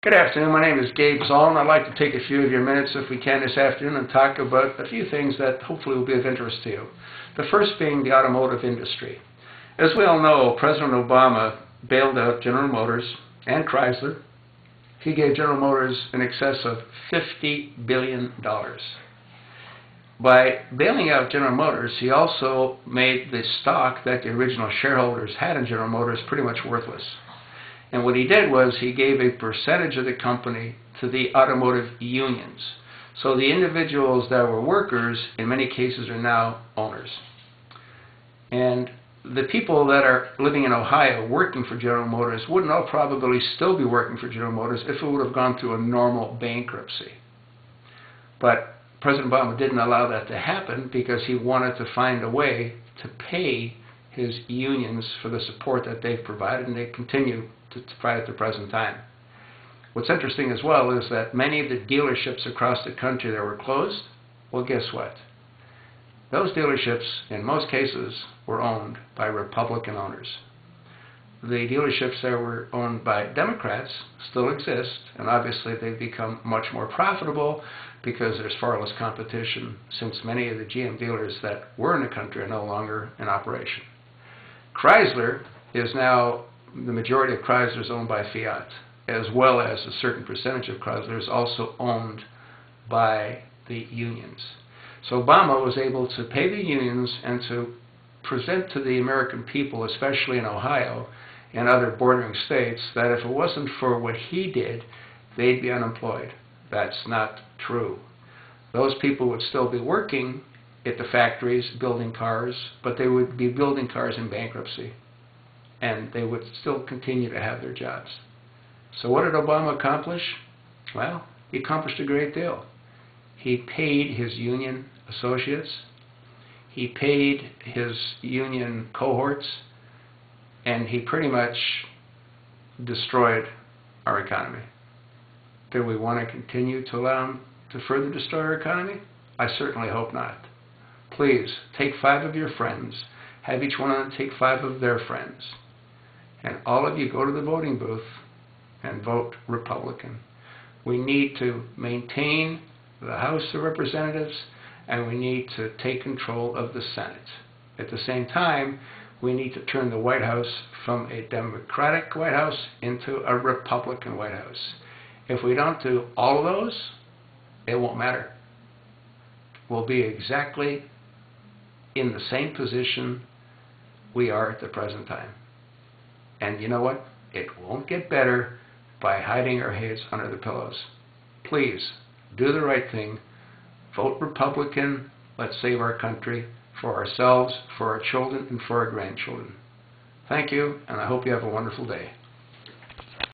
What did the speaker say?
Good afternoon. My name is Gabe Zoll, and I'd like to take a few of your minutes, if we can, this afternoon and talk about a few things that hopefully will be of interest to you. The first being the automotive industry. As we all know, President Obama bailed out General Motors and Chrysler. He gave General Motors in excess of $50 billion. By bailing out General Motors, he also made the stock that the original shareholders had in General Motors pretty much worthless. And what he did was he gave a percentage of the company to the automotive unions. So the individuals that were workers, in many cases, are now owners. And the people that are living in Ohio working for General Motors would in all probability still be working for General Motors if it would have gone through a normal bankruptcy. But President Obama didn't allow that to happen because he wanted to find a way to pay his unions for the support that they've provided, and they continue to provide at the present time. What's interesting as well is that many of the dealerships across the country that were closed, well, guess what? Those dealerships, in most cases, were owned by Republican owners. The dealerships that were owned by Democrats still exist, and obviously they've become much more profitable because there's far less competition, since many of the GM dealers that were in the country are no longer in operation. Chrysler is now, the majority of Chrysler is owned by Fiat, as well as a certain percentage of Chrysler is also owned by the unions. So Obama was able to pay the unions and to present to the American people, especially in Ohio and other bordering states, that if it wasn't for what he did, they'd be unemployed. That's not true. Those people would still be working at the factories building cars, but they would be building cars in bankruptcy, and they would still continue to have their jobs. So what did Obama accomplish? Well, he accomplished a great deal. He paid his union associates, he paid his union cohorts, and he pretty much destroyed our economy. Do we want to continue to allow him to further destroy our economy? I certainly hope not. Please, take 5 of your friends, have each one of them take 5 of their friends, and all of you go to the voting booth and vote Republican. We need to maintain the House of Representatives, and we need to take control of the Senate. At the same time, we need to turn the White House from a Democratic White House into a Republican White House. If we don't do all of those, it won't matter. We'll be exactly in the same position we are at the present time. And you know what? It won't get better by hiding our heads under the pillows. Please, do the right thing. Vote Republican. Let's save our country for ourselves, for our children, and for our grandchildren. Thank you, and I hope you have a wonderful day.